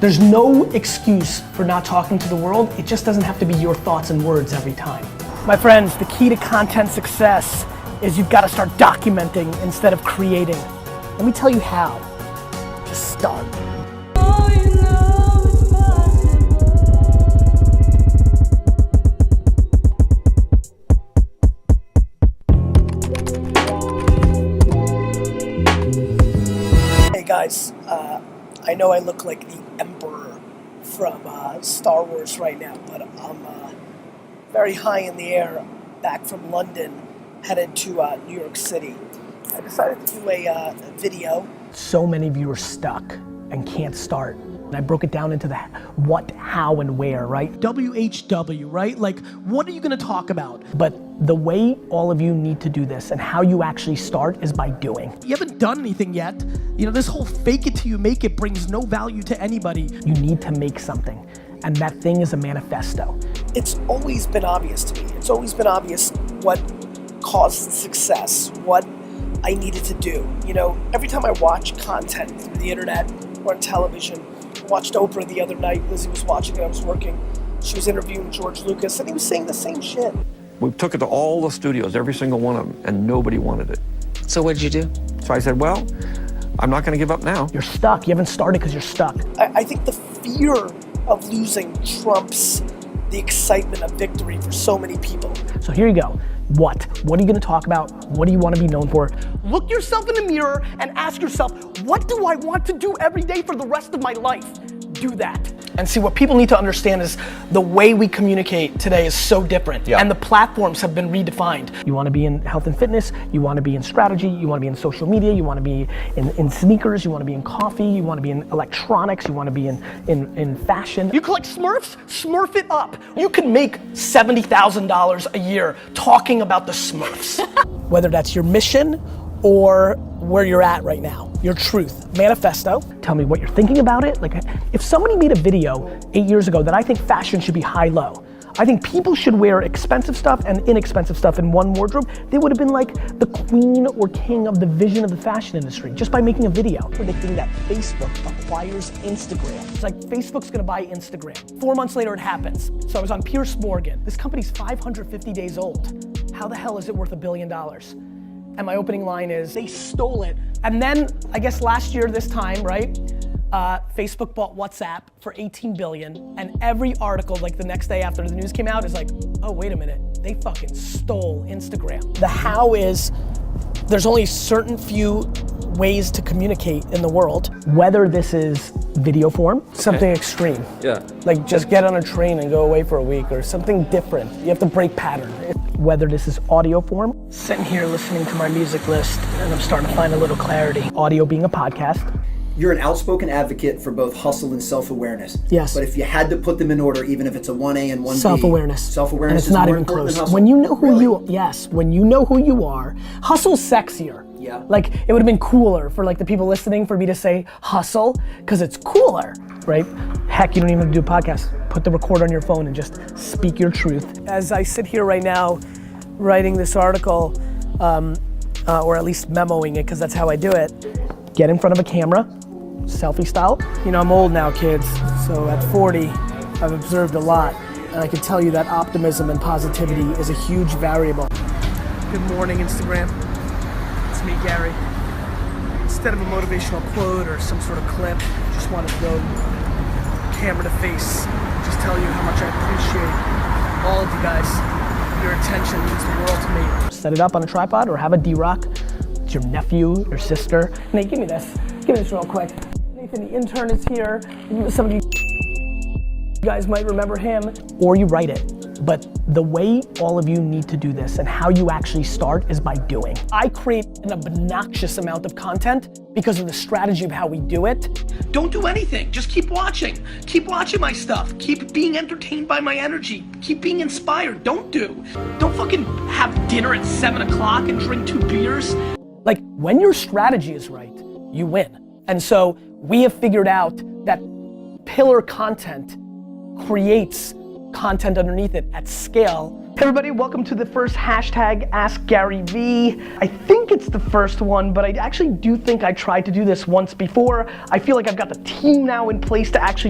There's no excuse for not talking to the world. It just doesn't have to be your thoughts and words every time. My friends, the key to content success is you've got to start documenting instead of creating. Let me tell you how. Just start. Hey guys, I know I look like the Emperor from Star Wars right now, but I'm very high in the air, back from London, headed to New York City. I decided to do a video. So many of you are stuck and can't start. And I broke it down into the what, how, and where, right? WHW, right? Like, what are you gonna talk about? But the way all of you need to do this and how you actually start is by doing. You haven't done anything yet. You know, this whole fake it till you make it brings no value to anybody. You need to make something, and that thing is a manifesto. It's always been obvious to me. It's always been obvious what caused success, what I needed to do. You know, every time I watch content through the internet or on television, I watched Oprah the other night. Lizzie was watching it, I was working. She was interviewing George Lucas, and he was saying the same shit. We took it to all the studios, every single one of them, and nobody wanted it. So what did you do? So I said, well, I'm not gonna give up now. You're stuck, you haven't started because you're stuck. I think the fear of losing trumps the excitement of victory for so many people. So here you go. What are you gonna talk about? What do you wanna be known for? Look yourself in the mirror and ask yourself, what do I want to do every day for the rest of my life? Do that. And see, what people need to understand is the way we communicate today is so different. Yeah. And the platforms have been redefined. You wanna be in health and fitness, you wanna be in strategy, you wanna be in social media, you wanna be in sneakers, you wanna be in coffee, you wanna be in electronics, you wanna be in fashion. You collect Smurfs? Smurf it up. You could make $70,000 a year talking about the Smurfs. Whether that's your mission or where you're at right now, your truth, manifesto. Tell me what you're thinking about it. Like, if somebody made a video 8 years ago that I think fashion should be high-low, I think people should wear expensive stuff and inexpensive stuff in one wardrobe, they would have been like the queen or king of the vision of the fashion industry just by making a video. Predicting that Facebook acquires Instagram. It's like Facebook's gonna buy Instagram. 4 months later it happens. So I was on Pierce Morgan. This company's 550 days old. How the hell is it worth $1 billion? And my opening line is, they stole it. And then, I guess last year this time, right? Facebook bought WhatsApp for 18 billion, and every article, like the next day after the news came out, is like, oh, wait a minute, they fucking stole Instagram. The how is, there's only certain few ways to communicate in the world. Whether this is video form, something extreme. Yeah. Like just get on a train and go away for a week, or something different. You have to break pattern. Whether this is audio form, sitting here listening to my music list, and I'm starting to find a little clarity. Audio being a podcast. You're an outspoken advocate for both hustle and self-awareness. Yes. But if you had to put them in order, even if it's a 1A and 1B. Self-awareness. Self-awareness is not even close. When you know who when you know who you are, hustle's sexier. Yeah. Like, it would have been cooler for like the people listening for me to say hustle, because it's cooler, right? Heck, you don't even have to do a podcast. Put the recorder on your phone and just speak your truth. As I sit here right now, writing this article, or at least memoing it, because that's how I do it, get in front of a camera, selfie style. You know, I'm old now, kids, so at 40, I've observed a lot, and I can tell you that optimism and positivity is a huge variable. Good morning, Instagram. It's me, Gary. Instead of a motivational quote or some sort of clip, just wanted to go camera to face, just tell you how much I appreciate all of you guys. Your attention means the world to me. Set it up on a tripod or have a D-Rock. It's your nephew, your sister. Nate, give me this. Give me this real quick. Nathan, the intern is here. Some of you guys might remember him. Or you write it. But the way all of you need to do this and how you actually start is by doing. I create an obnoxious amount of content because of the strategy of how we do it. Don't do anything, just keep watching. Keep watching my stuff. Keep being entertained by my energy. Keep being inspired. Don't fucking have dinner at 7 o'clock and drink 2 beers. Like, when your strategy is right, you win. And so we have figured out that pillar content creates content underneath it at scale. Hey everybody, welcome to the first hashtag Ask Gary V. I think it's the first one, but I actually do think I tried to do this once before. I feel like I've got the team now in place to actually